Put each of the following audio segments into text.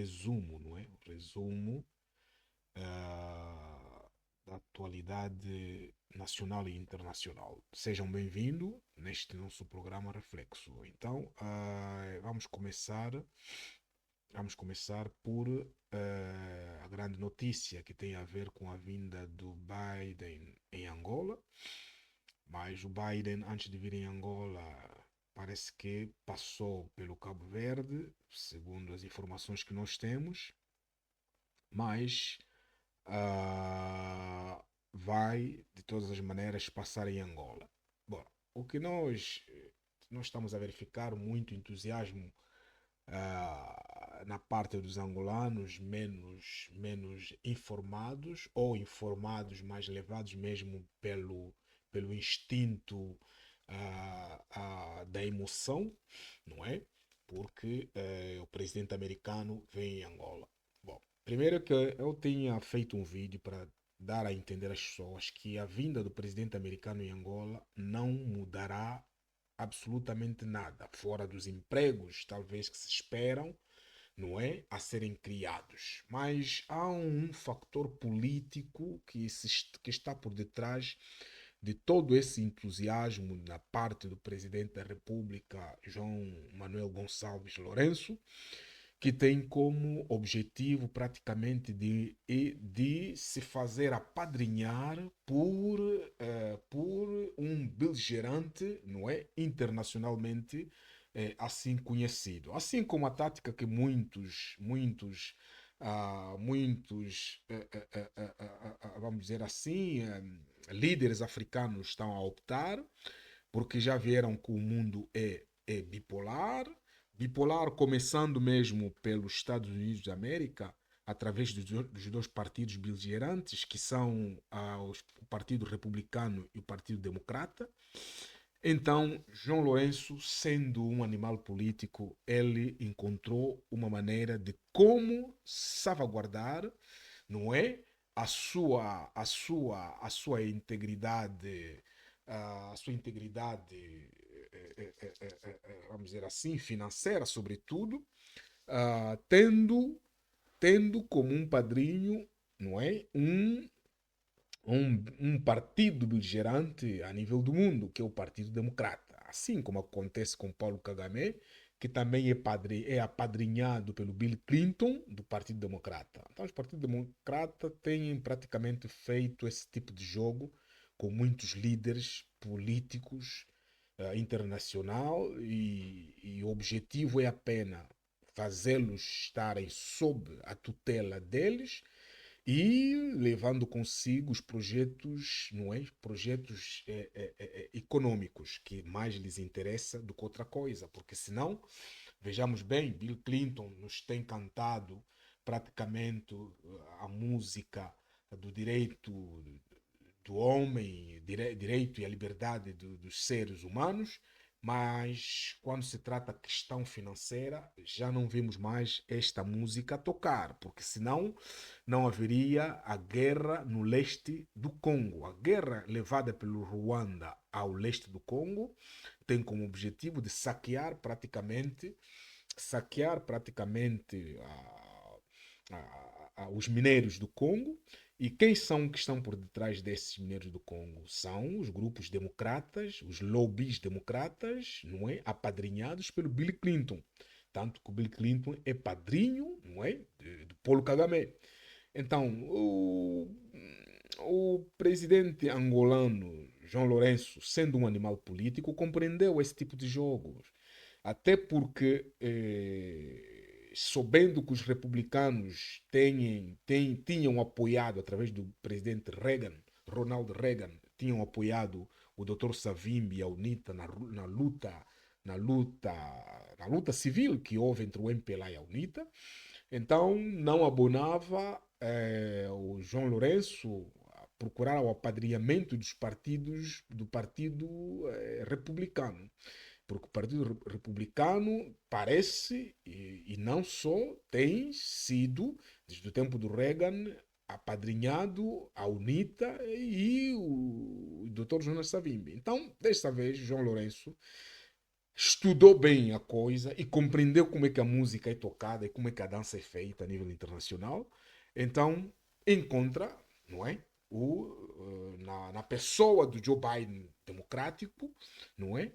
resumo, não é? O resumo da atualidade nacional e internacional. Sejam bem-vindos neste nosso programa Reflexo. Então, vamos começar por a grande notícia que tem a ver com a vinda do Biden em Angola. Mas o Biden, antes de vir em Angola, parece que passou pelo Cabo Verde, segundo as informações que nós temos, mas ah, vai de todas as maneiras passar em Angola. Bom, o que nós estamos a verificar muito entusiasmo na parte dos angolanos menos informados ou informados, mas levados mesmo pelo instinto da emoção, não é? Porque o presidente americano vem em Angola. Bom, primeiro que eu tinha feito um vídeo para dar a entender às pessoas que a vinda do presidente americano em Angola não mudará absolutamente nada, fora dos empregos, talvez que se esperam, não é? A serem criados. Mas há um fator político que está por detrás de todo esse entusiasmo da parte do presidente da República, João Manuel Gonçalves Lourenço, que tem como objetivo praticamente de se fazer apadrinhar por um beligerante, não é? Internacionalmente assim conhecido. Assim como a tática que vamos dizer assim, líderes africanos estão a optar, porque já vieram que o mundo é bipolar. Bipolar começando mesmo pelos Estados Unidos da América, através dos dois partidos beligerantes, que são o Partido Republicano e o Partido Democrata. Então, João Lourenço, sendo um animal político, ele encontrou uma maneira de como salvaguardar, não é? A sua integridade, vamos dizer assim, financeira, sobretudo, tendo como um padrinho, não é? Um partido beligerante a nível do mundo, que é o Partido Democrata. Assim como acontece com Paulo Kagame, que também é apadrinhado pelo Bill Clinton, do Partido Democrata. Então, os Partidos Democratas têm praticamente feito esse tipo de jogo com muitos líderes políticos internacional e o objetivo é apenas fazê-los estarem sob a tutela deles e levando consigo os projetos, não é? Projetos econômicos que mais lhes interessa do que outra coisa, porque senão, vejamos bem, Bill Clinton nos tem cantado praticamente a música do direito do homem, direito e a liberdade dos seres humanos, mas quando se trata de questão financeira, já não vemos mais esta música tocar, porque senão não haveria a guerra no leste do Congo. A guerra levada pelo Ruanda ao leste do Congo tem como objetivo de saquear praticamente os minérios do Congo. E quem são que estão por detrás desses minérios do Congo? São os grupos democratas, os lobbies democratas, não é? Apadrinhados pelo Bill Clinton. Tanto que o Bill Clinton é padrinho, não é? De Paulo Kagame. Então, o presidente angolano, João Lourenço, sendo um animal político, compreendeu esse tipo de jogos. Até porque, sabendo que os republicanos tinham apoiado, através do presidente Reagan, Ronald Reagan, tinham apoiado o Dr. Savimbi e a UNITA na luta, na luta civil que houve entre o MPLA e a UNITA, então não abonava o João Lourenço a procurar o apadrinhamento dos partidos do Partido Republicano. Porque o Partido Republicano parece, e não só, tem sido, desde o tempo do Reagan, apadrinhado a UNITA e o Dr. Jonas Savimbi. Então, desta vez, João Lourenço estudou bem a coisa e compreendeu como é que a música é tocada e como é que a dança é feita a nível internacional. Então, encontra, não é? Na pessoa do Joe Biden democrático, não é?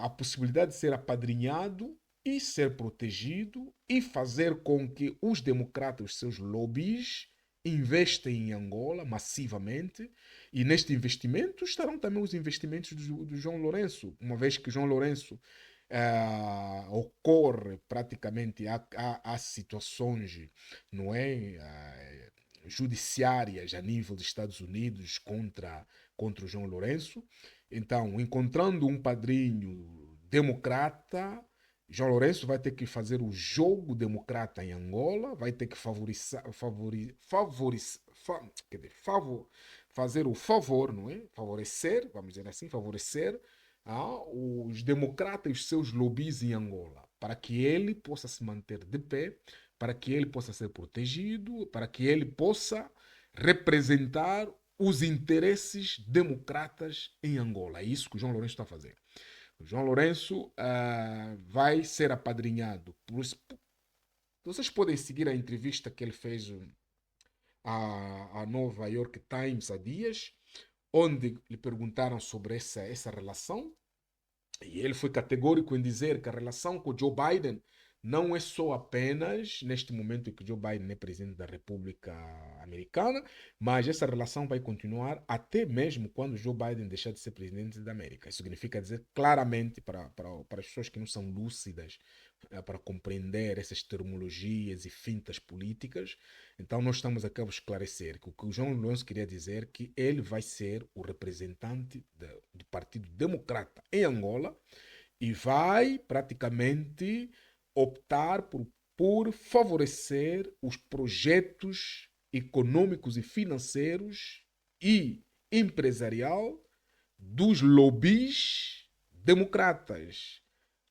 A possibilidade de ser apadrinhado e ser protegido e fazer com que os democratas, os seus lobbies, investem em Angola massivamente e neste investimento estarão também os investimentos do João Lourenço, uma vez que João Lourenço ocorre praticamente, há situações, não é? Judiciárias a nível dos Estados Unidos contra o João Lourenço. Então, encontrando um padrinho democrata, João Lourenço vai ter que fazer o jogo democrata em Angola, vai ter que quer dizer, fazer o favor, não é? Favorecer, vamos dizer assim, favorecer os democratas e os seus lobbies em Angola, para que ele possa se manter de pé, para que ele possa ser protegido, para que ele possa representar os interesses democratas em Angola. É isso que o João Lourenço está a fazer. O João Lourenço vai ser apadrinhado. Vocês podem seguir a entrevista que ele fez à Nova York Times há dias, onde lhe perguntaram sobre essa relação. E ele foi categórico em dizer que a relação com o Joe Biden não é só apenas neste momento em que Joe Biden é presidente da República Americana, mas essa relação vai continuar até mesmo quando Joe Biden deixar de ser presidente da América. Isso significa dizer claramente para as pessoas que não são lúcidas para compreender essas terminologias e fintas políticas. Então nós estamos aqui a esclarecer que o que o João Lourenço queria dizer é que ele vai ser o representante do Partido Democrata em Angola e vai praticamente optar por favorecer os projetos econômicos e financeiros e empresarial dos lobbies democratas,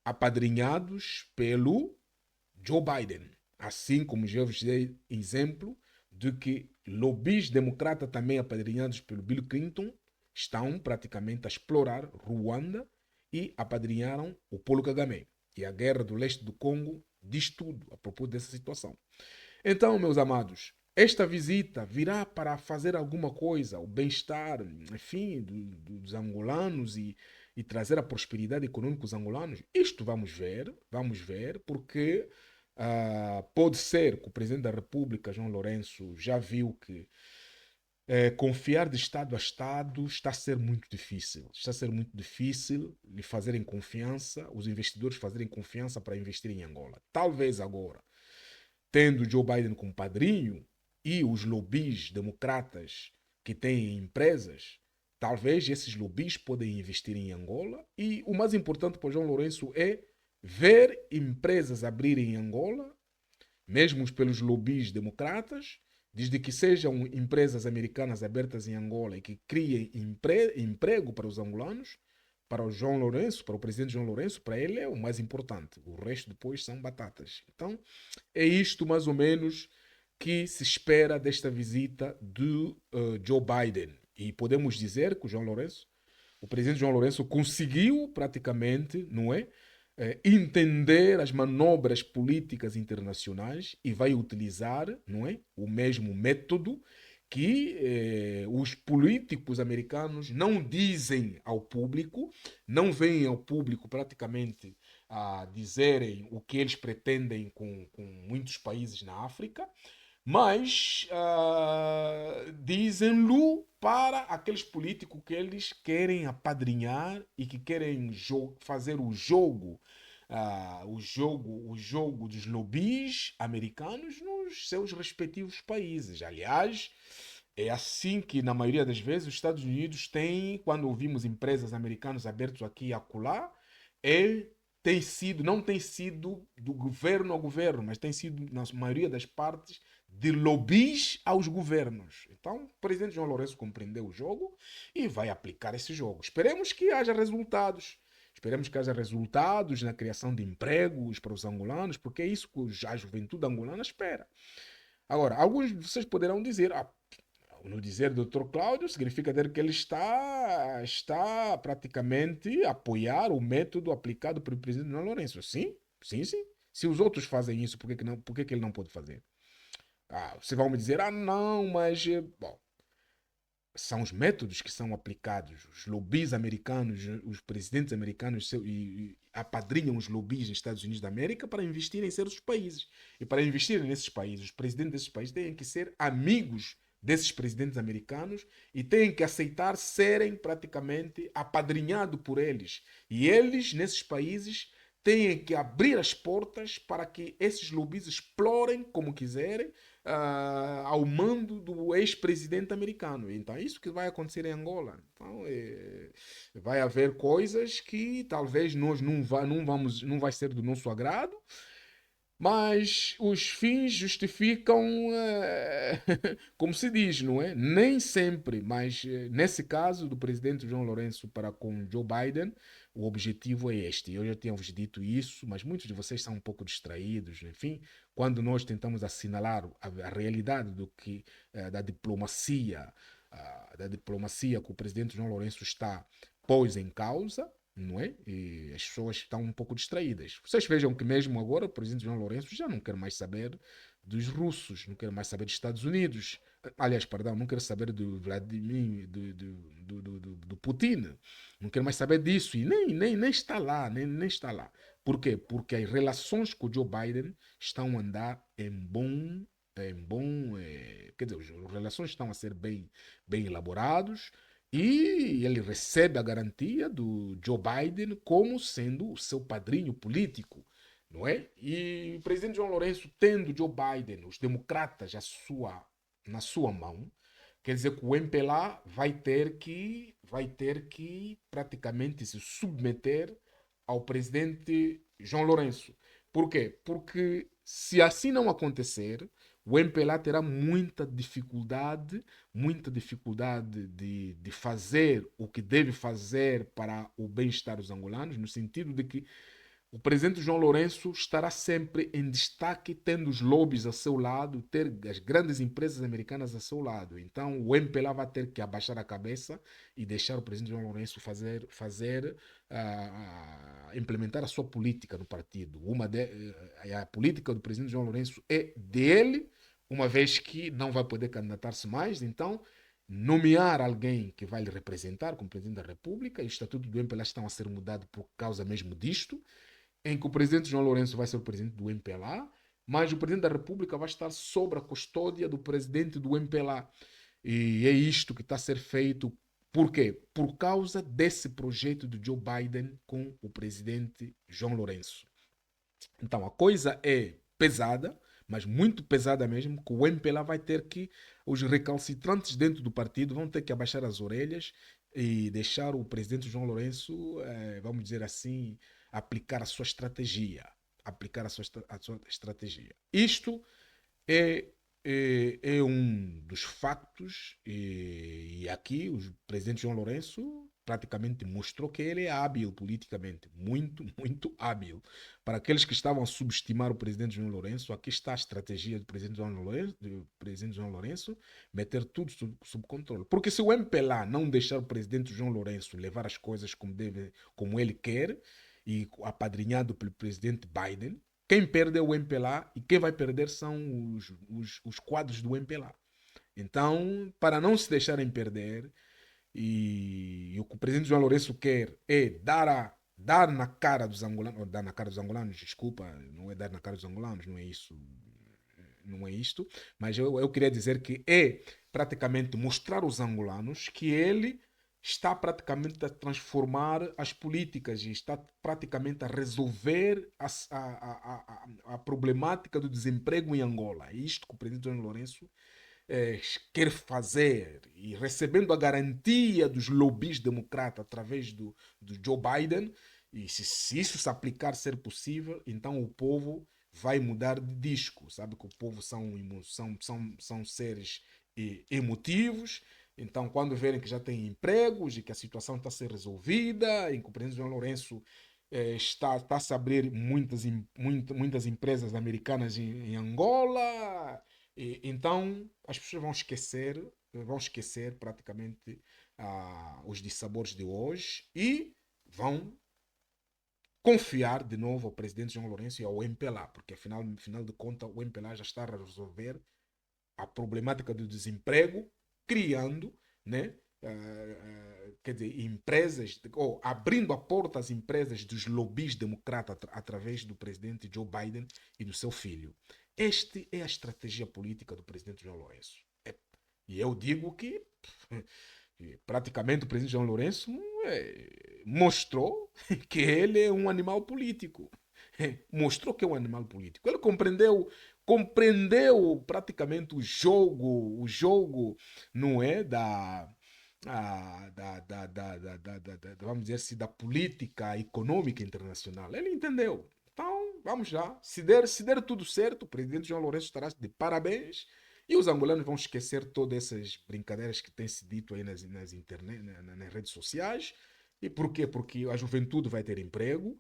apadrinhados pelo Joe Biden. Assim como já vos dei exemplo de que lobbies democratas também apadrinhados pelo Bill Clinton estão praticamente a explorar Ruanda e apadrinharam o Paulo Kagame. E a guerra do leste do Congo diz tudo a propósito dessa situação. Então, meus amados, esta visita virá para fazer alguma coisa, o bem-estar, enfim, dos angolanos e trazer a prosperidade econômica dos angolanos? Isto vamos ver, porque pode ser que o presidente da República, João Lourenço, já viu que confiar de Estado a Estado está a ser muito difícil. Está a ser muito difícil lhe fazerem confiança, os investidores fazerem confiança para investir em Angola. Talvez agora, tendo Joe Biden como padrinho e os lobbies democratas que têm empresas, talvez esses lobbies podem investir em Angola. E o mais importante para o João Lourenço é ver empresas abrirem em Angola, mesmo pelos lobbies democratas, desde que sejam empresas americanas abertas em Angola e que criem emprego para os angolanos, para o João Lourenço, para o presidente João Lourenço, para ele é o mais importante. O resto depois são batatas. Então, é isto mais ou menos que se espera desta visita de Joe Biden. E podemos dizer que o presidente João Lourenço conseguiu praticamente, não é? Entender as manobras políticas internacionais e vai utilizar, não é, o mesmo método que os políticos americanos não dizem ao público, não vêm ao público praticamente a dizerem o que eles pretendem com muitos países na África, mas dizem-lo para aqueles políticos que eles querem apadrinhar e que querem fazer o jogo dos lobbies americanos nos seus respectivos países. Aliás, é assim que, na maioria das vezes, os Estados Unidos têm, quando ouvimos empresas americanas abertas aqui e acolá, é, não tem sido do governo ao governo, mas tem sido, na maioria das partes, de lobbies aos governos. Então, o presidente João Lourenço compreendeu o jogo e vai aplicar esse jogo. Esperemos que haja resultados. Esperemos que haja resultados na criação de empregos para os angolanos, porque é isso que a juventude angolana espera. Agora, alguns de vocês poderão dizer: no dizer do Dr. Cláudio, significa dizer que ele está praticamente a apoiar o método aplicado pelo presidente João Lourenço. Sim, sim, sim. Se os outros fazem isso, por que que ele não pode fazer? Ah, você vai me dizer, ah, não, mas. Bom, são os métodos que são aplicados. Os lobbies americanos, os presidentes americanos e apadrinham os lobbies nos Estados Unidos da América para investir em certos países. E para investir nesses países, os presidentes desses países têm que ser amigos desses presidentes americanos e têm que aceitar serem praticamente apadrinhados por eles. E eles, nesses países, têm que abrir as portas para que esses lobbies explorem como quiserem ao mando do ex-presidente americano. Então é isso que vai acontecer em Angola. Então vai haver coisas que talvez nós não vai ser do nosso agrado, mas os fins justificam, como se diz, não é? Nem sempre, mas nesse caso do presidente João Lourenço para com Joe Biden, o objetivo é este. Eu já tinha vos dito isso, mas muitos de vocês são um pouco distraídos. Enfim, quando nós tentamos assinalar a realidade do que da diplomacia que o presidente João Lourenço está pôs em causa, não é? E as pessoas estão um pouco distraídas. Vocês vejam que mesmo agora o presidente João Lourenço já não quer mais saber dos russos, não quer mais saber dos Estados Unidos. Aliás, perdão, não quer saber do Vladimir, do Putin. Não quer mais saber disso e nem está lá, nem está lá. Por quê? Porque as relações com o Joe Biden estão a andar quer dizer, as relações estão a ser bem elaborados e ele recebe a garantia do Joe Biden como sendo o seu padrinho político, não é? E o presidente João Lourenço, tendo Joe Biden, os democratas na sua mão, quer dizer que o MPLA vai ter que praticamente se submeter ao presidente João Lourenço. Por quê? Porque se assim não acontecer, o MPLA terá muita dificuldade de fazer o que deve fazer para o bem-estar dos angolanos, no sentido de que o presidente João Lourenço estará sempre em destaque, tendo os lobbies a seu lado, ter as grandes empresas americanas a seu lado. Então o MPLA vai ter que abaixar a cabeça e deixar o presidente João Lourenço implementar a sua política no partido. A política do presidente João Lourenço é dele, uma vez que não vai poder candidatar-se mais, então nomear alguém que vai lhe representar como presidente da República, e o estatuto do MPLA estão a ser mudado por causa mesmo disto, em que o presidente João Lourenço vai ser o presidente do MPLA, mas o presidente da República vai estar sob a custódia do presidente do MPLA. E é isto que está a ser feito. Por quê? Por causa desse projeto de Joe Biden com o presidente João Lourenço. Então a coisa é pesada, mas muito pesada mesmo, que o MPLA vai ter que, os recalcitrantes dentro do partido vão ter que abaixar as orelhas e deixar o presidente João Lourenço, vamos dizer assim, aplicar a sua estratégia. Aplicar a sua estratégia. Isto é um dos factos, e aqui o presidente João Lourenço praticamente mostrou que ele é hábil politicamente, muito, muito hábil. Para aqueles que estavam a subestimar o presidente João Lourenço, aqui está a estratégia do presidente João Lourenço meter tudo sob controle. Porque se o MPLA não deixar o presidente João Lourenço levar as coisas como ele quer, e apadrinhado pelo presidente Biden, quem perde é o MPLA e quem vai perder são os quadros do MPLA. Então, para não se deixarem perder, e o que o presidente João Lourenço quer é dar na cara dos angolanos, dar na cara dos angolanos, desculpa, não é dar na cara dos angolanos, não é isso, não é isto, mas eu queria dizer que é praticamente mostrar aos angolanos que ele está praticamente a transformar as políticas e está praticamente a resolver a problemática do desemprego em Angola. É isto que o presidente João Lourenço quer fazer, e recebendo a garantia dos lobbies democratas através do Joe Biden, e se isso se aplicar ser possível, então o povo vai mudar de disco. Sabe que o povo são seres emotivos. Então, quando verem que já têm empregos e que a situação está a ser resolvida, em que o presidente João Lourenço está-se a abrir muitas empresas americanas em Angola, então as pessoas vão esquecer vão esquecer praticamente os dissabores de hoje e vão confiar de novo ao presidente João Lourenço e ao MPLA, porque afinal de contas o MPLA já está a resolver a problemática do desemprego, criando, né, quer dizer, empresas, ou abrindo a porta às empresas dos lobbies democratas através do presidente Joe Biden e do seu filho. Esta é a estratégia política do presidente João Lourenço. E eu digo que praticamente o presidente João Lourenço mostrou que ele é um animal político. Mostrou que é um animal político. Ele compreendeu praticamente o jogo, não é, vamos dizer assim, da política econômica internacional. Ele entendeu. Então, vamos lá. Se der tudo certo, o presidente João Lourenço estará de parabéns e os angolanos vão esquecer todas essas brincadeiras que têm se dito aí nas internet, nas redes sociais. E por quê? Porque a juventude vai ter emprego,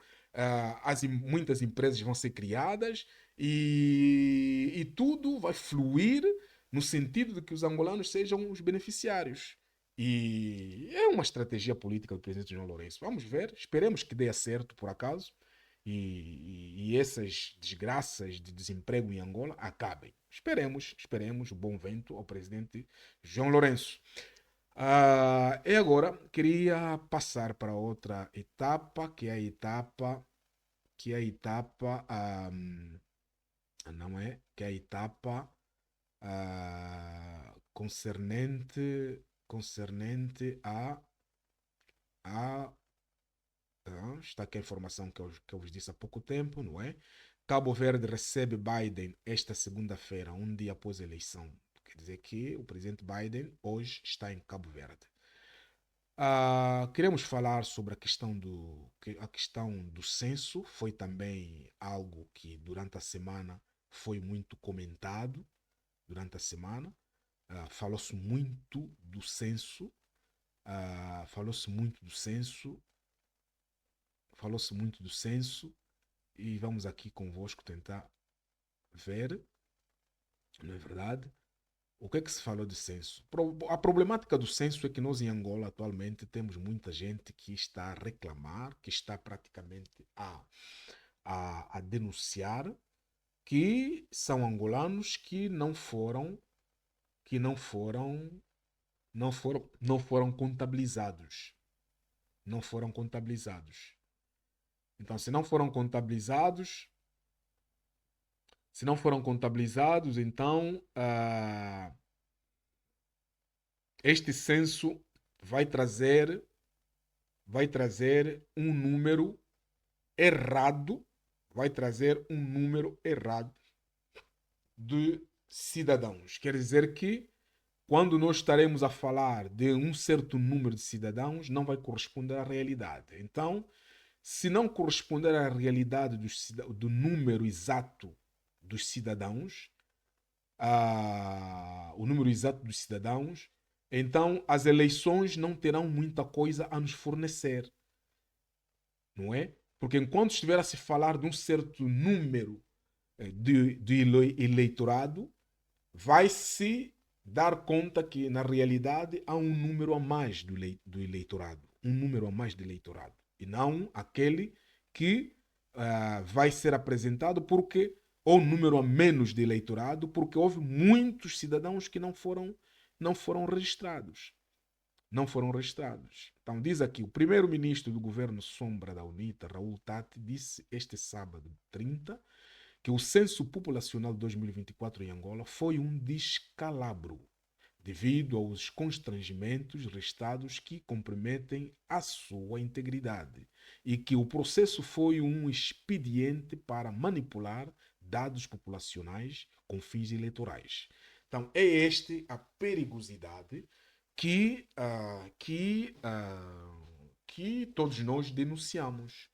muitas empresas vão ser criadas e tudo vai fluir no sentido de que os angolanos sejam os beneficiários. E é uma estratégia política do presidente João Lourenço. Vamos ver, esperemos que dê certo por acaso e essas desgraças de desemprego em Angola acabem. Esperemos o bom vento ao presidente João Lourenço. E agora queria passar para outra etapa, não é? Que é a etapa concernente a está aqui a informação que eu vos disse há pouco tempo, não é? Cabo Verde recebe Biden esta segunda-feira, um dia após a eleição. Quer dizer que o presidente Biden hoje está em Cabo Verde. Queremos falar sobre a questão do censo. Foi também algo que durante a semana foi muito comentado. Durante a semana falou-se muito do censo. Falou-se muito do censo. Falou-se muito do censo. E vamos aqui convosco tentar ver, não é verdade? O que é que se falou de censo? A problemática do censo é que nós em Angola atualmente temos muita gente que está a reclamar, que está praticamente a denunciar que são angolanos que não foram contabilizados. Não foram contabilizados. Então, se não foram contabilizados, então este censo vai trazer um número errado, de cidadãos. Quer dizer que quando nós estaremos a falar de um certo número de cidadãos, não vai corresponder à realidade. Então, se não corresponder à realidade do número exato dos cidadãos, o número exato dos cidadãos, então as eleições não terão muita coisa a nos fornecer, não é? Porque enquanto estiver a se falar de um certo número de eleitorado, vai-se dar conta que na realidade há um número a mais do eleitorado, um número a mais de eleitorado, e não aquele que vai ser apresentado porque ou um número a menos de eleitorado, porque houve muitos cidadãos que não foram registrados. Não foram registrados. Então diz aqui, o primeiro-ministro do governo Sombra da UNITA, Raul Tati, disse este sábado 30 que o censo populacional de 2024 em Angola foi um descalabro, devido aos constrangimentos restados que comprometem a sua integridade, e que o processo foi um expediente para manipular dados populacionais com fins eleitorais. Então, é esta a perigosidade que todos nós denunciamos.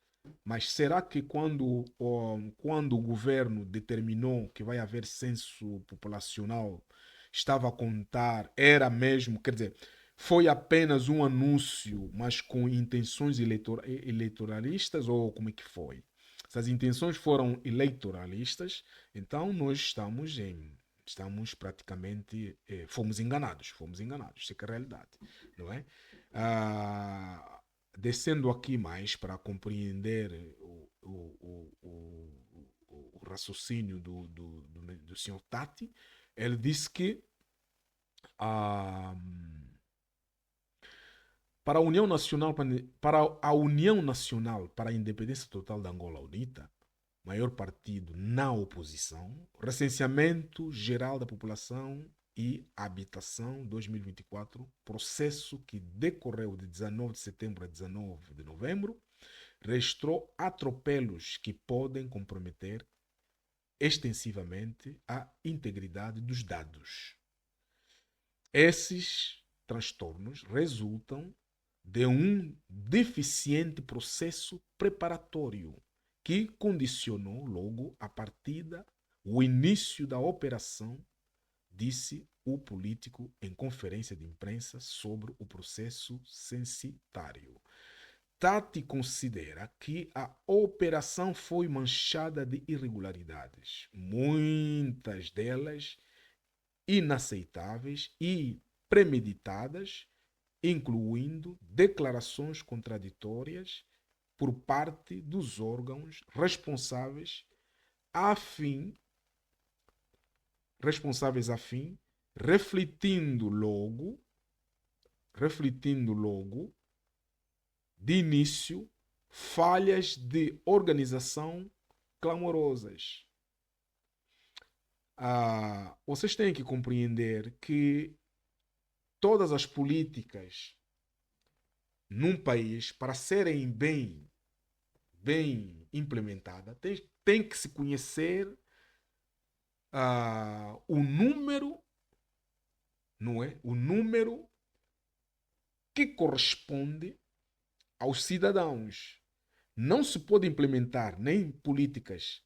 Mas será que quando o governo determinou que vai haver censo populacional, estava a contar, era mesmo, quer dizer, foi apenas um anúncio, mas com intenções eleitoralistas, ou como é que foi? Se as intenções foram eleitoralistas, então nós estamos Estamos praticamente, fomos enganados, isso é que é a realidade, não é? Ah, descendo aqui mais para compreender o raciocínio do senhor Tati, ele disse que ah, para a União Nacional para a Independência Total da Angola Unita, maior partido na oposição, recenseamento geral da população e habitação 2024, processo que decorreu de 19 de setembro a 19 de novembro, registrou atropelos que podem comprometer extensivamente a integridade dos dados. Esses transtornos resultam de um deficiente processo preparatório que condicionou logo a partida, o início da operação, disse o político em conferência de imprensa sobre o processo censitário. Tati considera que a operação foi manchada de irregularidades, muitas delas inaceitáveis e premeditadas, incluindo declarações contraditórias por parte dos órgãos a fim, responsáveis a fim, refletindo logo de início falhas de organização clamorosas. Vocês têm que compreender que todas as políticas num país, para serem bem implementadas, tem que se conhecer o número, não é? O número que corresponde aos cidadãos. Não se pode implementar nem políticas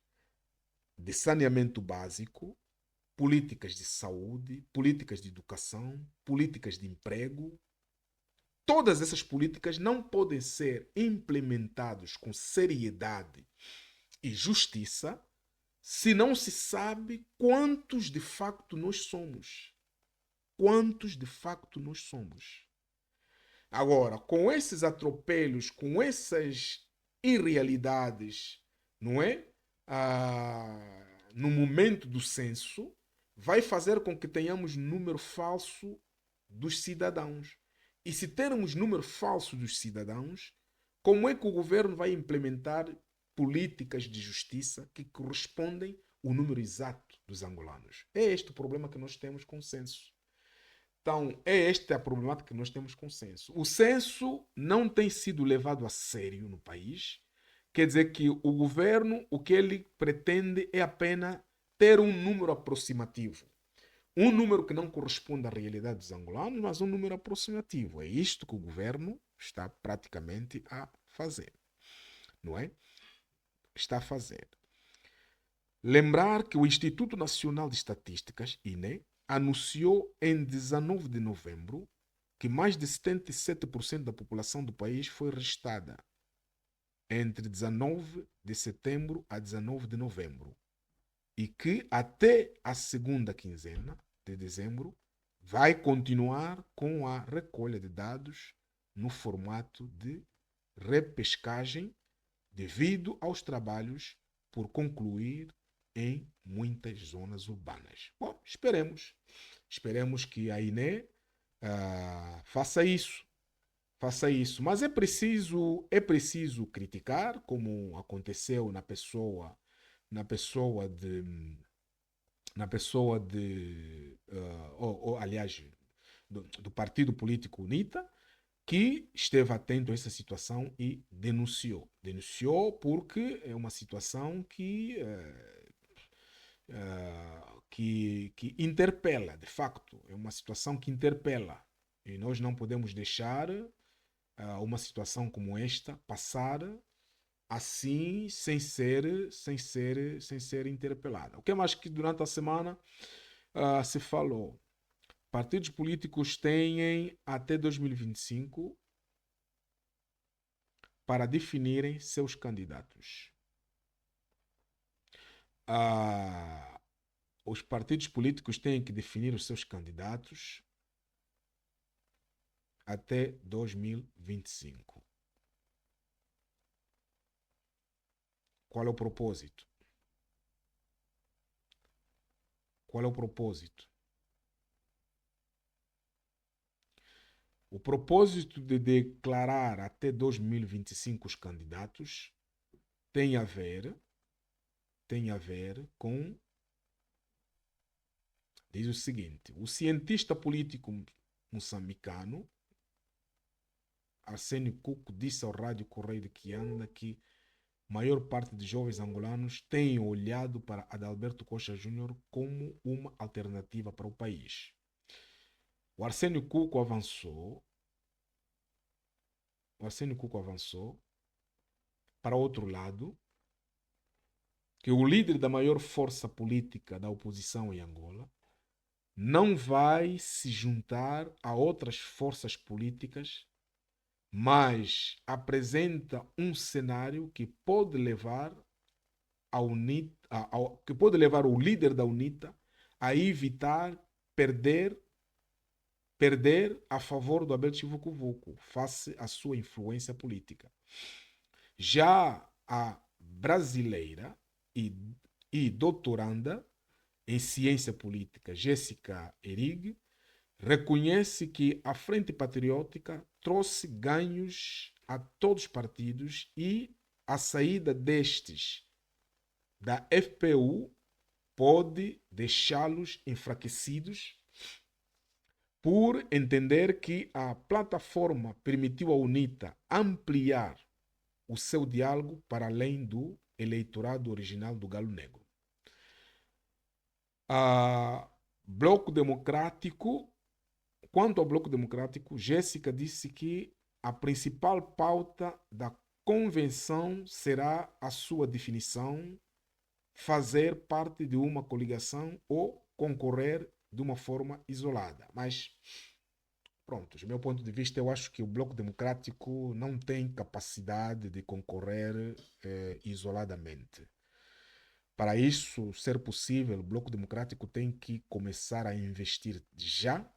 de saneamento básico, políticas de saúde, políticas de educação, políticas de emprego. Todas essas políticas não podem ser implementadas com seriedade e justiça se não se sabe quantos de facto nós somos. Quantos de facto nós somos. Agora, com esses atropelos, com essas irrealidades, não é? No momento do censo, vai fazer com que tenhamos número falso dos cidadãos. E se termos número falso dos cidadãos, como é que o governo vai implementar políticas de justiça que correspondem ao número exato dos angolanos? É este o problema que nós temos com o censo. Então, é esta a problemática que nós temos com o censo. O censo não tem sido levado a sério no país. Quer dizer que o governo, o que ele pretende é apenas ter um número aproximativo. Um número que não corresponde à realidade dos angolanos, mas um número aproximativo. É isto que o governo está praticamente a fazer. Não é? Está a fazer. Lembrar que o Instituto Nacional de Estatísticas, INE, anunciou em 19 de novembro que mais de 77% da população do país foi registrada entre 19 de setembro a 19 de novembro e que até a segunda quinzena de dezembro vai continuar com a recolha de dados no formato de repescagem devido aos trabalhos por concluir em muitas zonas urbanas. Bom, esperemos. Esperemos que a INE faça isso. Faça isso. Mas é preciso criticar, como aconteceu na pessoa de, aliás, do partido político UNITA, que esteve atento a essa situação e denunciou. Denunciou porque é uma situação que interpela, de facto. É uma situação que interpela. E nós não podemos deixar uma situação como esta passar assim sem ser interpelada. O que mais que durante a semana se falou? Partidos políticos têm até 2025 para definirem seus candidatos. os partidos políticos têm que definir os seus candidatos até 2025. Qual é o propósito? Qual é o propósito? O propósito de declarar até 2025 os candidatos tem a ver, com, diz o seguinte, o cientista político moçambicano Arsénio Cuco disse ao Rádio Correio de Quianda que a maior parte de jovens angolanos tem olhado para Adalberto Costa Júnior como uma alternativa para o país. O Arsénio Cuco avançou, para outro lado, que o líder da maior força política da oposição em Angola não vai se juntar a outras forças políticas, mas apresenta um cenário que pode levar o líder da UNITA a evitar perder a favor do Abel Chivucovuco face à sua influência política. Já a brasileira e doutoranda em ciência política, Jéssica Erig, reconhece que a Frente Patriótica trouxe ganhos a todos os partidos e a saída destes da FPU pode deixá-los enfraquecidos por entender que a plataforma permitiu à UNITA ampliar o seu diálogo para além do eleitorado original do Galo Negro. Bloco Democrático, quanto ao Bloco Democrático, Jéssica disse que a principal pauta da convenção será a sua definição, fazer parte de uma coligação ou concorrer de uma forma isolada. Mas, pronto, do meu ponto de vista, eu acho que o Bloco Democrático não tem capacidade de concorrer isoladamente. Para isso ser possível, o Bloco Democrático tem que começar a investir já,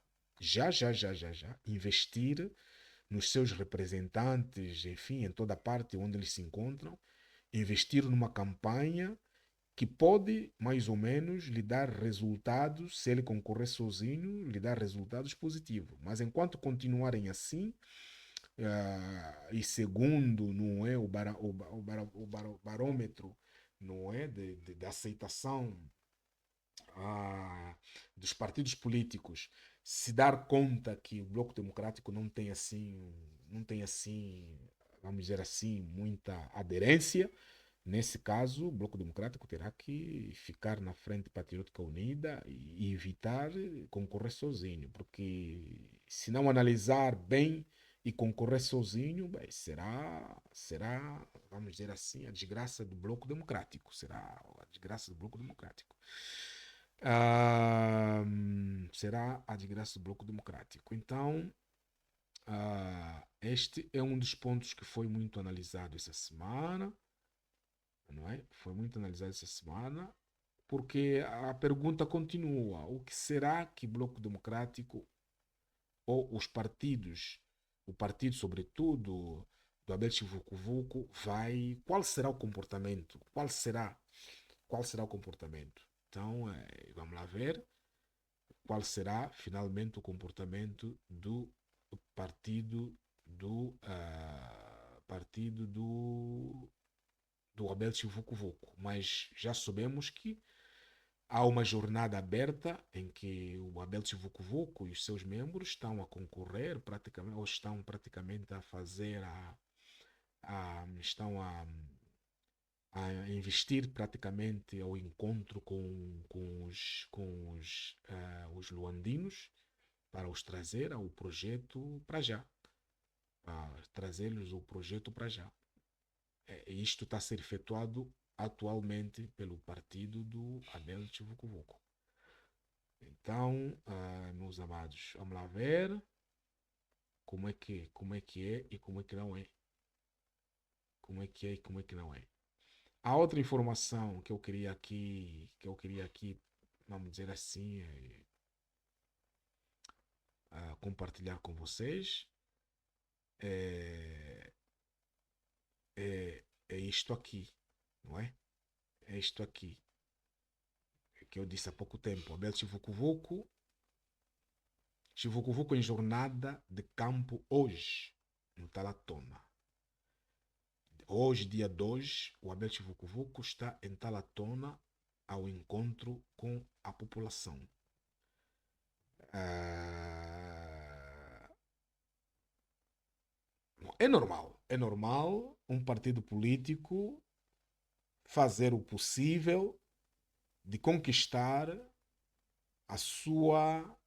investir nos seus representantes, enfim, em toda a parte onde eles se encontram, investir numa campanha que pode, mais ou menos, lhe dar resultados, se ele concorrer sozinho, lhe dar resultados positivos. Mas enquanto continuarem assim, e segundo não é, o barômetro não é, de aceitação dos partidos políticos, se dar conta que o Bloco Democrático não tem assim, vamos dizer assim, muita aderência. Nesse caso, o Bloco Democrático terá que ficar na Frente Patriótica Unida e evitar concorrer sozinho, porque se não analisar bem e concorrer sozinho, bem, será, vamos dizer assim, a desgraça do Bloco Democrático. Será a desgraça do Bloco Democrático. Será a desgraça do Bloco Democrático. Então, este é um dos pontos que foi muito analisado essa semana. Não é? Foi muito analisado essa semana, porque a pergunta continua: o que será que o Bloco Democrático ou os partidos, o partido sobretudo do Abel Chivucovuco, qual será o comportamento? Qual será o comportamento? Então, vamos lá ver qual será finalmente o comportamento do partido do Abel Chivucovuco. Mas já sabemos que há uma jornada aberta em que o Abel Chivucovuco e os seus membros estão a concorrer praticamente, ou estão praticamente a fazer estão a investir praticamente ao encontro os luandinos para os trazer ao projeto para já. Para trazer-lhes o projeto para já. Isto está a ser efetuado atualmente pelo partido do Abel Chivucovuco. Então, meus amados, vamos lá ver como é que é e como é que não é. Como é que é e como é que não é. A outra informação que eu queria aqui vamos dizer assim, a compartilhar com vocês. É, é isto aqui, não é? É isto aqui que eu disse há pouco tempo. Abel Chivukuvuku, Chivukuvuku em jornada de campo hoje, no Talatona. Hoje, dia 2, o Abel Chivukuvuku está em Talatona ao encontro com a população. Ah, é normal um partido político fazer o possível de conquistar a sua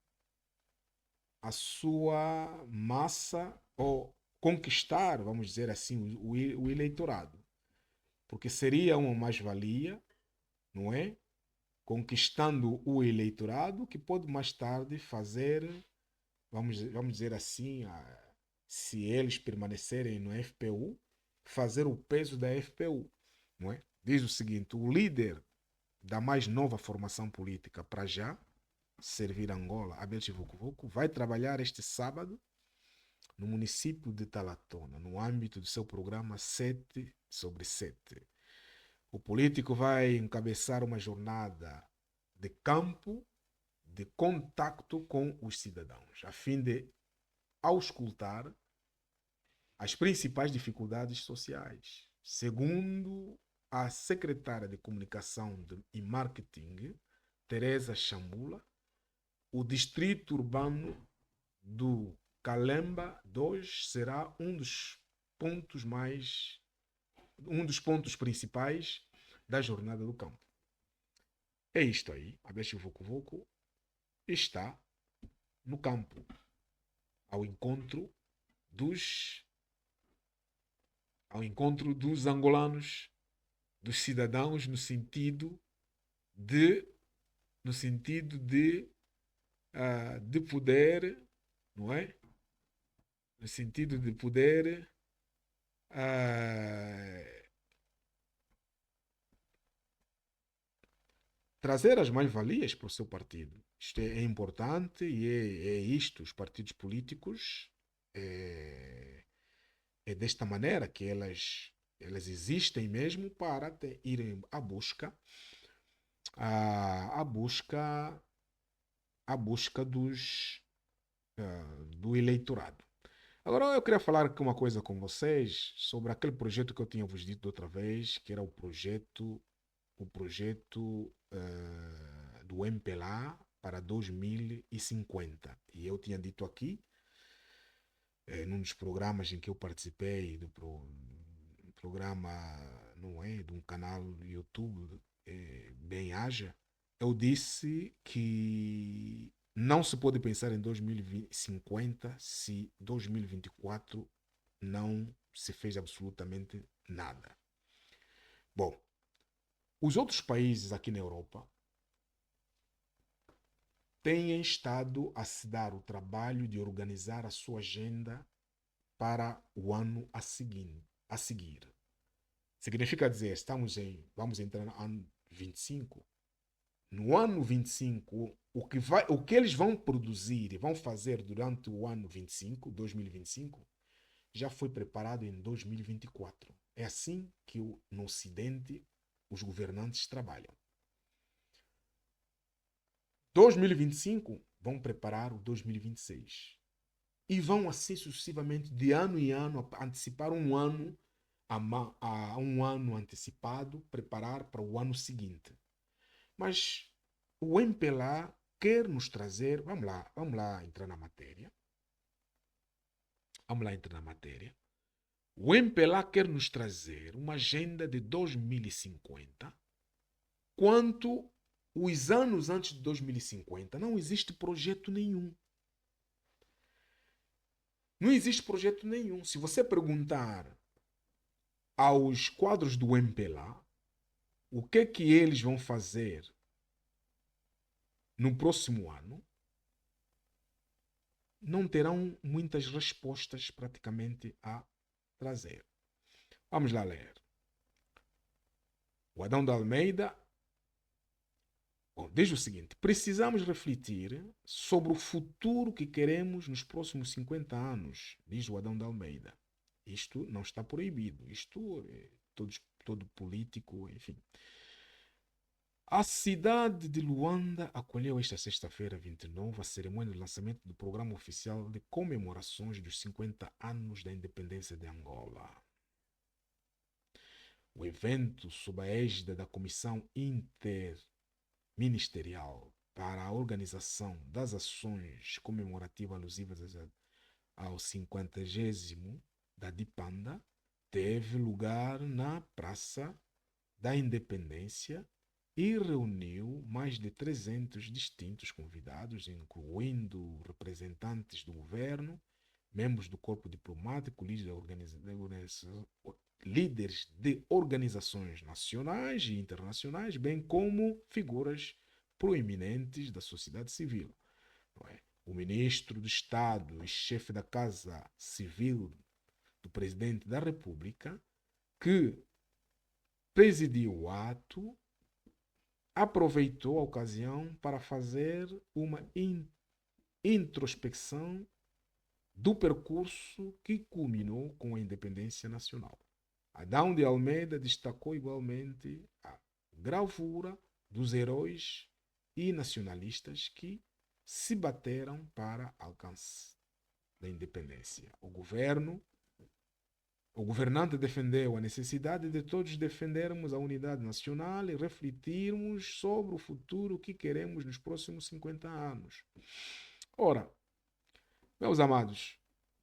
massa ou conquistar, vamos dizer assim, o eleitorado. Porque seria uma mais-valia, não é? Conquistando o eleitorado que pode mais tarde fazer, vamos dizer assim, se eles permanecerem no FPU, fazer o peso da FPU, não é? Diz o seguinte: o líder da mais nova formação política para já servir Angola, Abel Chivukuvuku, vai trabalhar este sábado no município de Talatona, no âmbito do seu programa 7/7. O político vai encabeçar uma jornada de campo, de contacto com os cidadãos, a fim de auscultar as principais dificuldades sociais. Segundo a secretária de Comunicação e Marketing, Teresa Chambula, o distrito urbano do Calemba 2 será um dos pontos principais da jornada do campo. É isto aí. A Beste Vucu está no campo, ao encontro dos angolanos, dos cidadãos, de no sentido de poder, não é? No sentido de poder trazer as mais-valias para o seu partido. Isto é importante e é isto. Os partidos políticos é desta maneira que elas existem mesmo para irem à busca do eleitorado. Agora eu queria falar aqui uma coisa com vocês sobre aquele projeto que eu tinha vos dito outra vez, que era o projeto do MPLA para 2050. E eu tinha dito aqui, num dos programas em que eu participei, do programa, não é, de um canal do YouTube, Bem Haja, eu disse que não se pode pensar em 2050 se 2024 não se fez absolutamente nada. Bom, os outros países aqui na Europa têm estado a se dar o trabalho de organizar a sua agenda para o ano a seguir. Significa dizer, vamos entrar no ano 25. No ano 25, o que eles vão produzir e vão fazer durante o ano 2025, já foi preparado em 2024. É assim que no Ocidente os governantes trabalham. 2025 vão preparar o 2026. E vão assim sucessivamente, de ano em ano, antecipar um ano a um ano antecipado, preparar para o ano seguinte. Mas o MPLA quer nos trazer, vamos lá entrar na matéria. Vamos lá entrar na matéria. O MPLA quer nos trazer uma agenda de 2050, quanto os anos antes de 2050 não existe projeto nenhum. Não existe projeto nenhum. Se você perguntar aos quadros do MPLA o que é que eles vão fazer no próximo ano, não terão muitas respostas praticamente a trazer. Vamos lá ler. O Adão de Almeida Bom, diz o seguinte: precisamos refletir sobre o futuro que queremos nos próximos 50 anos, diz o Adão de Almeida. Isto não está proibido, isto é todo político, enfim. A cidade de Luanda acolheu esta sexta-feira, 29, a cerimônia de lançamento do programa oficial de comemorações dos 50 anos da independência de Angola. O evento, sob a égide da Comissão Interministerial para a Organização das Ações Comemorativas Alusivas ao 50º da Dipanda, teve lugar na Praça da Independência e reuniu mais de 300 distintos convidados, incluindo representantes do governo, membros do corpo diplomático, líderes de organizações nacionais e internacionais, bem como figuras proeminentes da sociedade civil. O ministro de Estado e chefe da Casa Civil do Presidente da República, que presidiu o ato, aproveitou a ocasião para fazer uma introspecção do percurso que culminou com a independência nacional. Adão de Almeida destacou igualmente a gravura dos heróis e nacionalistas que se bateram para alcance da independência. O governante defendeu a necessidade de todos defendermos a unidade nacional e refletirmos sobre o futuro que queremos nos próximos 50 anos. Ora, meus amados,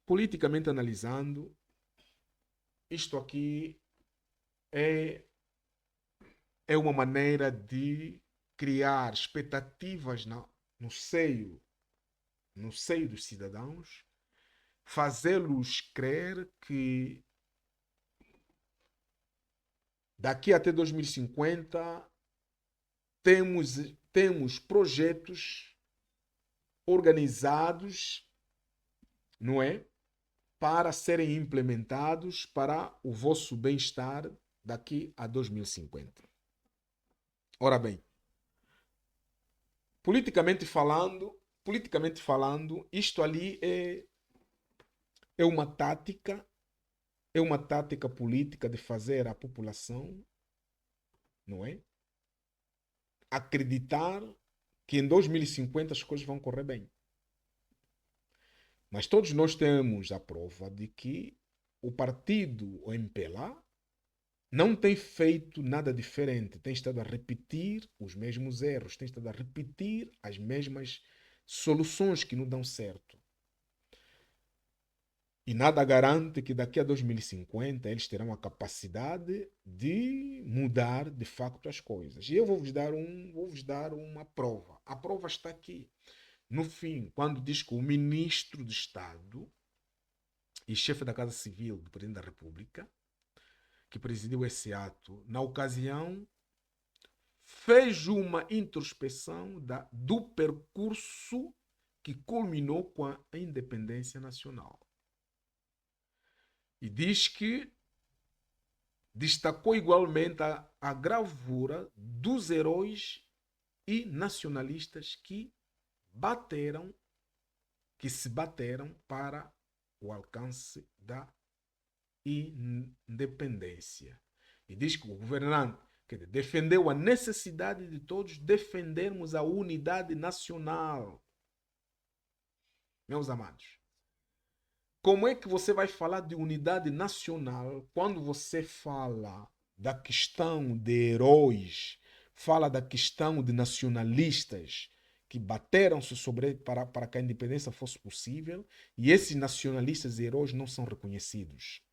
politicamente analisando, isto aqui é uma maneira de criar expectativas no seio dos cidadãos, fazê-los crer que daqui até 2050 temos projetos organizados, não é? Para serem implementados para o vosso bem-estar daqui a 2050. Ora bem, politicamente falando, isto ali é uma tática política de fazer a população, não é? Acreditar que em 2050 as coisas vão correr bem. Mas todos nós temos a prova de que o partido, o MPLA, não tem feito nada diferente. Tem estado a repetir os mesmos erros, tem estado a repetir as mesmas soluções que não dão certo. E nada garante que daqui a 2050 eles terão a capacidade de mudar de facto as coisas. E eu vou-vos dar uma prova. A prova está aqui. No fim, quando diz que o ministro de Estado e chefe da Casa Civil do Presidente da República, que presidiu esse ato, na ocasião, fez uma introspecção do percurso que culminou com a independência nacional. E diz que destacou igualmente a gravura dos heróis e nacionalistas que se bateram para o alcance da independência. E diz que o governante defendeu a necessidade de todos defendermos a unidade nacional. Meus amados, como é que você vai falar de unidade nacional quando você fala da questão de heróis, fala da questão de nacionalistas que bateram-se para que a independência fosse possível e esses nacionalistas e heróis não são reconhecidos?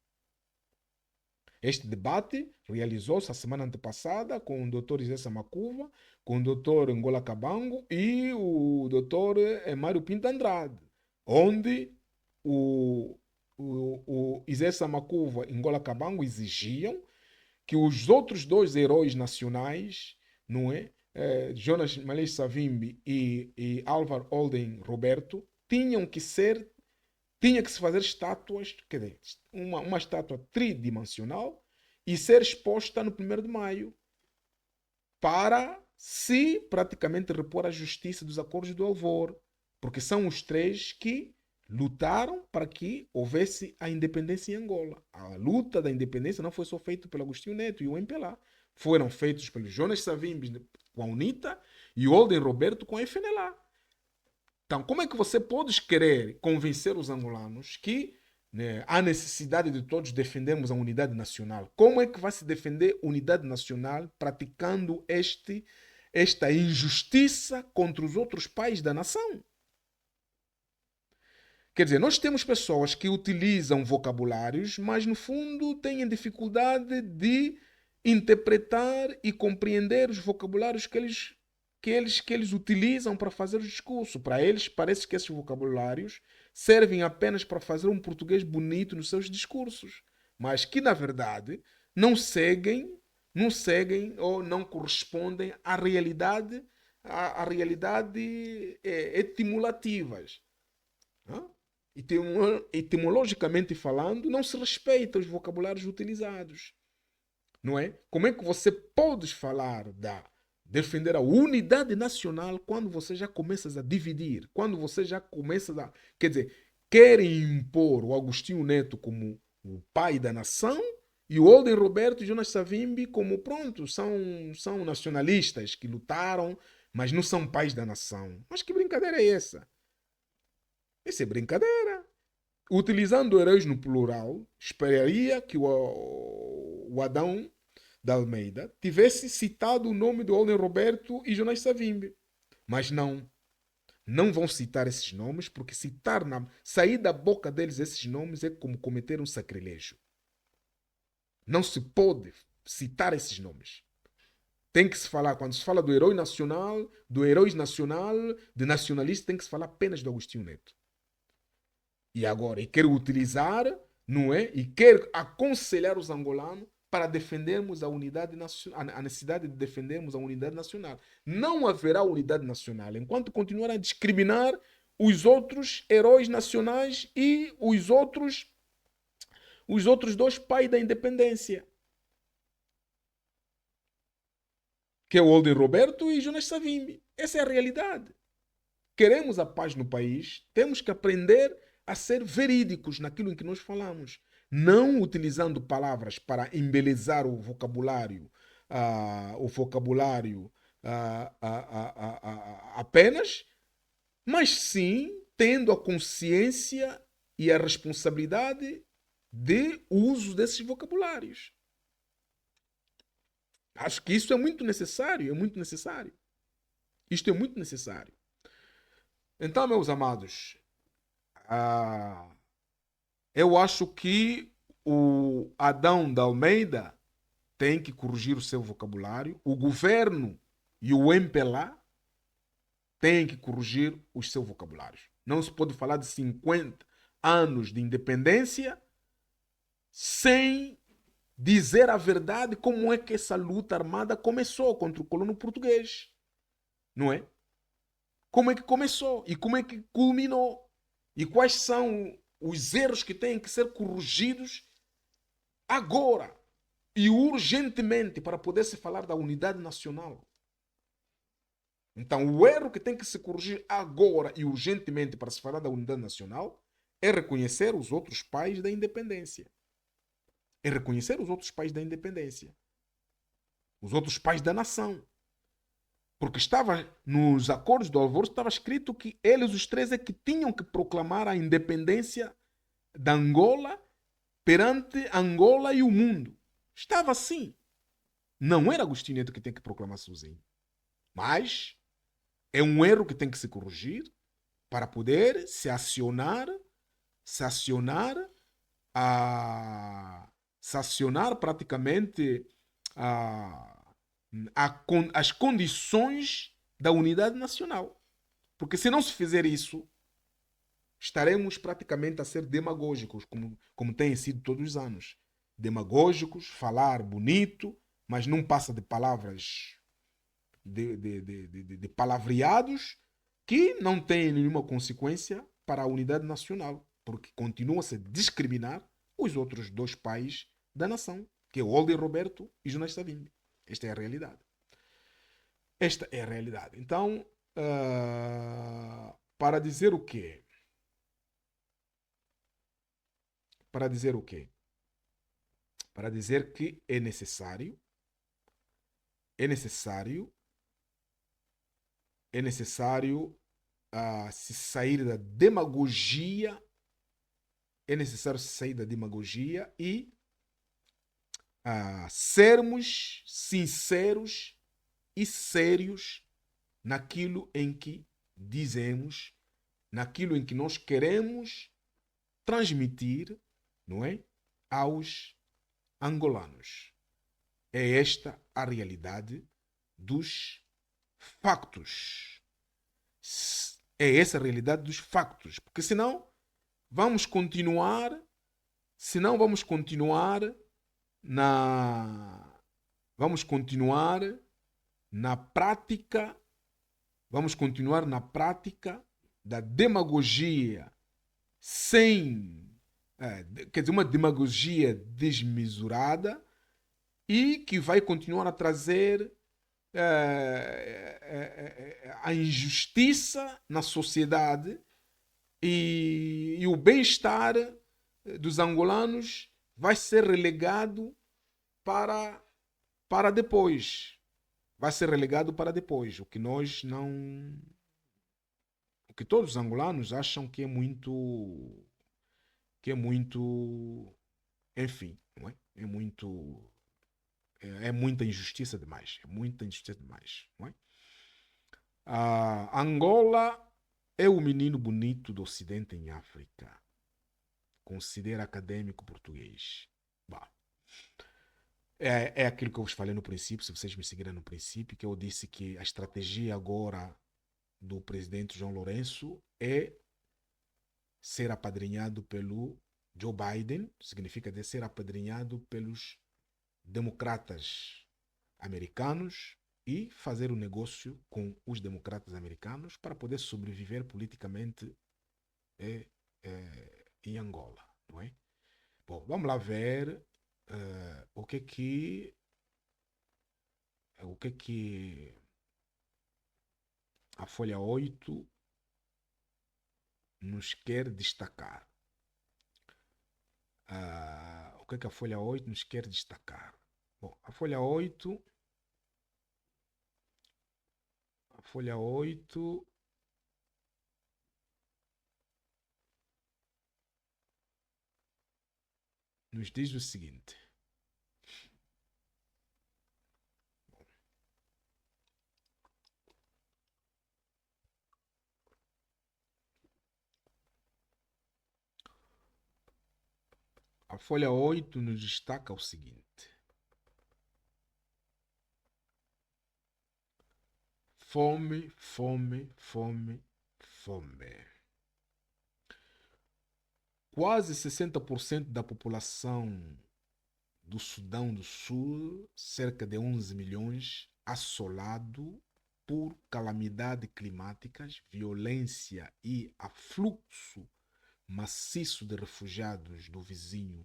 Este debate realizou-se a semana antepassada com o Dr. Isé Samakuva, com o Dr. Ngola Kabango e o Dr. Mário Pinto Andrade, onde o Isé Samakuva e Ngola Kabango exigiam que os outros dois heróis nacionais, não é? Jonas Malek Savimbi e Álvaro Olden Roberto, tinha que se fazer estátuas, quer dizer, uma estátua tridimensional e ser exposta no 1º de maio para se praticamente repor a justiça dos acordos do Alvor, porque são os três que lutaram para que houvesse a independência em Angola. A luta da independência não foi só feita pelo Agostinho Neto e o MPLA. Foram feitos pelo Jonas Savimbi com a UNITA e o Olden Roberto com a FNLA. Então, como é que você pode querer convencer os angolanos que, né, há necessidade de todos defendermos a unidade nacional? Como é que vai se defender a unidade nacional praticando esta injustiça contra os outros pais da nação? Quer dizer, nós temos pessoas que utilizam vocabulários, mas no fundo têm dificuldade de interpretar e compreender os vocabulários que eles utilizam para fazer o discurso. Para eles, parece que esses vocabulários servem apenas para fazer um português bonito nos seus discursos, mas que, na verdade, não seguem ou não correspondem à realidade etimolativas. Hã? Etimologicamente falando, não se respeita os vocabulários utilizados. Não é? Como é que você pode falar defender a unidade nacional quando você já começa a dividir? Quando você já começa a... Quer dizer, querem impor o Agostinho Neto como o pai da nação e o Olden Roberto e Jonas Savimbi como, pronto, são nacionalistas que lutaram, mas não são pais da nação. Mas que brincadeira é essa? Isso é brincadeira. Utilizando heróis no plural, esperaria que o Adão da Almeida tivesse citado o nome do Olden Roberto e Jonas Savimbi. Mas não. Não vão citar esses nomes, porque sair da boca deles esses nomes é como cometer um sacrilégio. Não se pode citar esses nomes. Tem que se falar, quando se fala do herói nacional, de nacionalista, tem que se falar apenas do Agostinho Neto. E agora, e quer utilizar, não é? E quer aconselhar os angolanos para defendermos a unidade nacional, a necessidade de defendermos a unidade nacional. Não haverá unidade nacional enquanto continuar a discriminar os outros heróis nacionais e os outros dois pais da independência, que é o Olden Roberto e Jonas Savimbi. Essa é a realidade. Queremos a paz no país, temos que aprender a ser verídicos naquilo em que nós falamos, não utilizando palavras para embelezar o vocabulário apenas, mas sim tendo a consciência e a responsabilidade de uso desses vocabulários. Acho que isso é muito necessário, é muito necessário. Isto é muito necessário. Então, meus amados, ah, eu acho que o Adão da Almeida tem que corrigir o seu vocabulário, o governo e o MPLA têm que corrigir os seus vocabulários. Não se pode falar de 50 anos de independência sem dizer a verdade como é que essa luta armada começou contra o colono português. Não é? Como é que começou e como é que culminou e quais são os erros que têm que ser corrigidos agora e urgentemente para poder se falar da unidade nacional. Então, o erro que tem que se corrigir agora e urgentemente para se falar da unidade nacional é reconhecer os outros pais da independência. É reconhecer os outros pais da independência. Os outros pais da nação. Porque estava nos acordos do Alvor, estava escrito que eles, os três, é que tinham que proclamar a independência da Angola perante Angola e o mundo. Estava assim. Não era Agostinho Neto que tem que proclamar sozinho. Mas é um erro que tem que se corrigir para poder se acionar praticamente as condições da unidade nacional. Porque se não se fizer isso, estaremos praticamente a ser demagógicos, como tem sido todos os anos. Demagógicos, falar bonito, mas não passa de palavras, de palavreados que não têm nenhuma consequência para a unidade nacional, porque continua-se a discriminar os outros dois pais da nação, que é o Olden Roberto e Jonas Savimbi. Esta é a realidade. Esta é a realidade. Então, para dizer o quê? Para dizer o quê? Para dizer que é necessário, é necessário se sair da demagogia, é necessário se sair da demagogia e sermos sinceros e sérios naquilo em que dizemos, naquilo em que nós queremos transmitir, não é? Aos angolanos. É esta a realidade dos factos. É essa a realidade dos factos. Porque vamos continuar, senão vamos continuar na vamos continuar na prática, vamos continuar na prática da demagogia sem, quer dizer, uma demagogia desmesurada e que vai continuar a trazer a injustiça na sociedade e o bem-estar dos angolanos vai ser relegado para, para depois. Vai ser relegado para depois. O que nós não. O que todos os angolanos acham que é muito. Que é muito. Enfim, não é? É muito. É muita injustiça demais. É muita injustiça demais. Não é? Angola é o menino bonito do Ocidente em África. Considera acadêmico português. Bah. É aquilo que eu vos falei no princípio, se vocês me seguirem no princípio, que eu disse que a estratégia agora do presidente João Lourenço é ser apadrinhado pelo Joe Biden, significa de ser apadrinhado pelos democratas americanos e fazer o negócio com os democratas americanos para poder sobreviver politicamente em Angola, não é? Bom, vamos lá ver o que que a Folha 8 nos quer destacar. O que a Folha 8 nos quer destacar? Bom, a Folha 8 nos diz o seguinte. A Folha 8 nos destaca o seguinte. Fome, fome, fome, fome. Quase 60% da população do Sudão do Sul, cerca de 11 milhões, assolado por calamidades climáticas, violência e afluxo maciço de refugiados do vizinho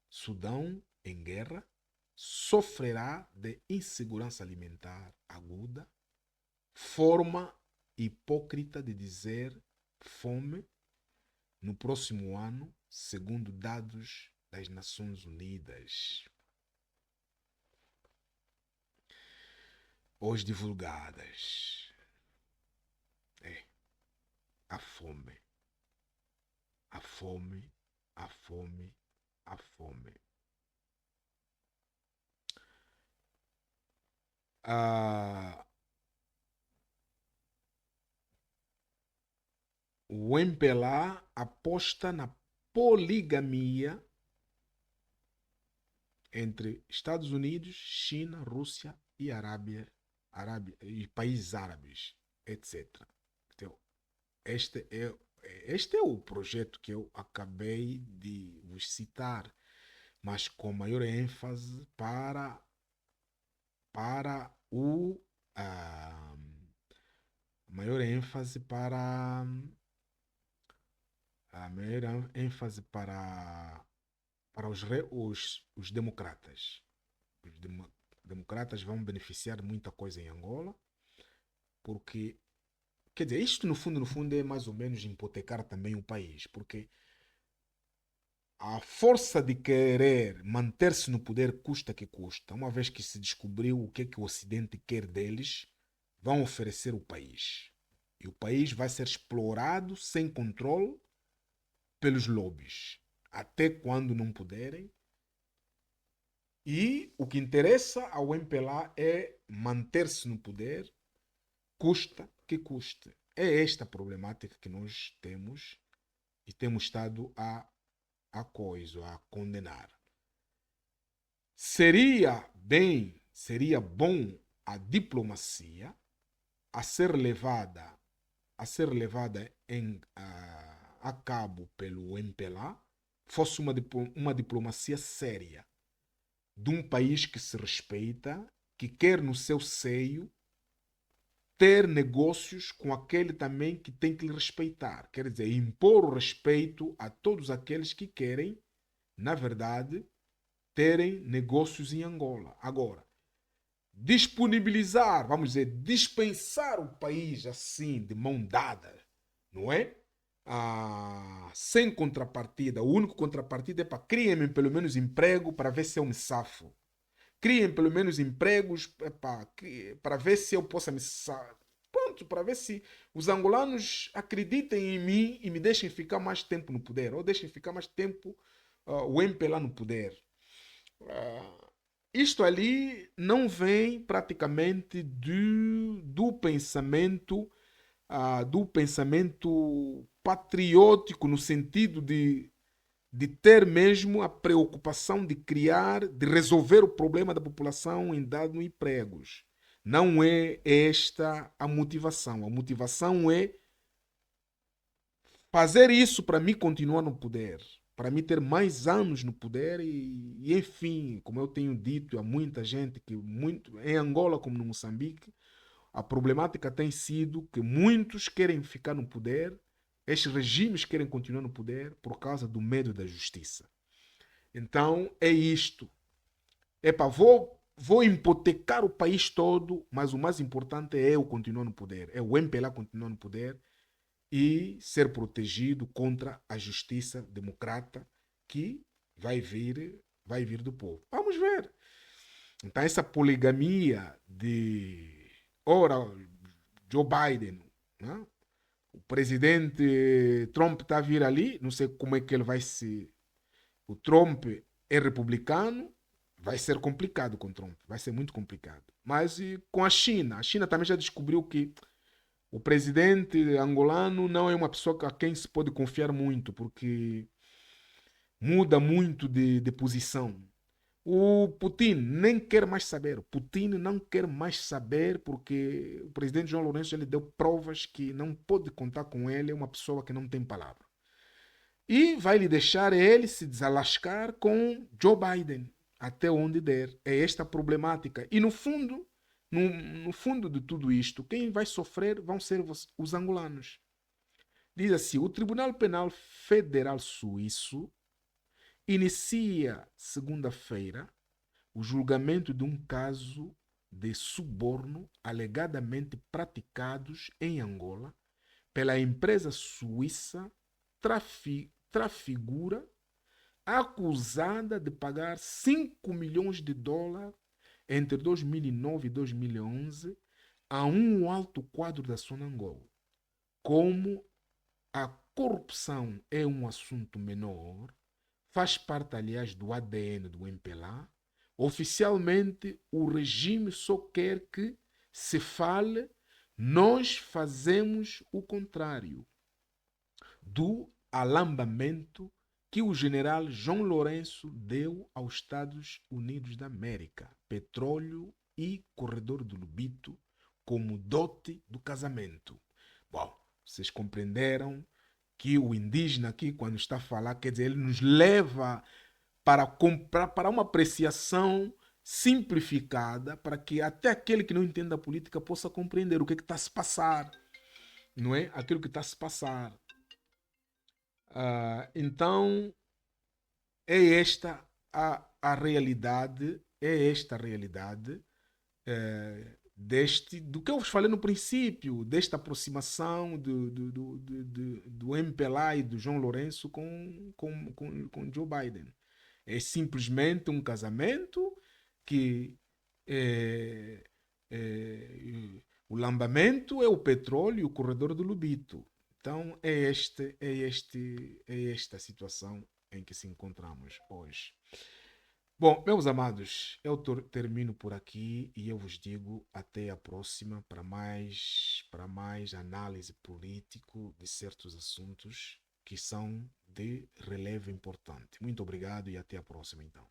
Sudão em guerra, sofrerá de insegurança alimentar aguda, forma hipócrita de dizer fome no próximo ano, segundo dados das Nações Unidas. Hoje divulgadas. A fome. A fome. A fome. A fome. O MPLA aposta na poligamia entre Estados Unidos, China, Rússia e Arábia e países árabes, etc. Então, este é, este é o projeto que eu acabei de vos citar, mas com maior ênfase para o maior ênfase para a maior ênfase para os democratas. democratas vão beneficiar de muita coisa em Angola, porque, quer dizer, isto no fundo é mais ou menos hipotecar também o país, porque a força de querer manter-se no poder custa que custa, uma vez que se descobriu o que o Ocidente quer deles, vão oferecer o país. E o país vai ser explorado sem controle pelos lobbies, até quando não puderem. E o que interessa ao MPLA é manter-se no poder, custa que custe. É esta a problemática que nós temos e temos estado a condenar. Seria bom a diplomacia a ser levada a cabo pelo MPLA fosse uma diplomacia séria de um país que se respeita, que quer no seu seio ter negócios com aquele também que tem que lhe respeitar. Quer dizer, impor o respeito a todos aqueles que querem, na verdade, terem negócios em Angola. Agora, disponibilizar, vamos dizer, dispensar o país assim, de mão dada, não é? Sem contrapartida. O único contrapartida é para criem pelo menos emprego para ver se eu me safo. Criem pelo menos empregos para ver se eu possa me safar. Pronto, para ver se os angolanos acreditem em mim e me deixem ficar mais tempo no poder, ou deixem ficar mais tempo o MPLA no poder. Ah, isto ali não vem praticamente do pensamento patriótico no sentido de ter mesmo a preocupação de criar, de resolver o problema da população em dado empregos. Não é esta a motivação. A motivação é fazer isso para mim continuar no poder, para mim ter mais anos no poder enfim, como eu tenho dito a muita gente que muito em Angola como no Moçambique, a problemática tem sido que muitos querem ficar no poder, estes regimes querem continuar no poder por causa do medo da justiça. Então é isto. Epá, vou hipotecar o país todo, mas o mais importante é eu continuar no poder, é o MPLA continuar no poder e ser protegido contra a justiça democrata que vai vir do povo. Vamos ver. Então essa poligamia de ora Joe Biden, né? O presidente Trump está a vir ali, não sei como é que ele vai se. O Trump é republicano, vai ser complicado com o Trump, vai ser muito complicado. Mas e com a China também já descobriu que o presidente angolano não é uma pessoa a quem se pode confiar muito, porque muda muito de posição. O Putin nem quer mais saber. O Putin não quer mais saber porque o presidente João Lourenço já lhe deu provas que não pode contar com ele, é uma pessoa que não tem palavra. E vai lhe deixar ele se desalascar com Joe Biden, até onde der. É esta a problemática. E no fundo de tudo isto, quem vai sofrer vão ser os angolanos. Diz assim: o Tribunal Penal Federal Suíço inicia segunda-feira o julgamento de um caso de suborno alegadamente praticados em Angola pela empresa suíça Trafigura, acusada de pagar 5 milhões de dólares entre 2009 e 2011 a um alto quadro da Sonangol. Como a corrupção é um assunto menor, faz parte, aliás, do ADN do MPLA, oficialmente o regime só quer que se fale, nós fazemos o contrário do alambamento que o general João Lourenço deu aos Estados Unidos da América, petróleo e corredor do Lubito, como dote do casamento. Bom, vocês compreenderam que o indígena aqui, quando está a falar, quer dizer, ele nos leva para uma apreciação simplificada, para que até aquele que não entende a política possa compreender o que está a se passar, não é? Aquilo que está a se passar. Então, é esta a realidade é esta a realidade do que eu vos falei no princípio, desta aproximação do MPLA e do João Lourenço com Joe Biden. É simplesmente um casamento que é, o lambamento é o petróleo e o corredor do Lubito. Então é esta situação em que se encontramos hoje. Bom, meus amados, eu termino por aqui e eu vos digo até a próxima para mais análise político de certos assuntos que são de relevo importante. Muito obrigado e até a próxima, então.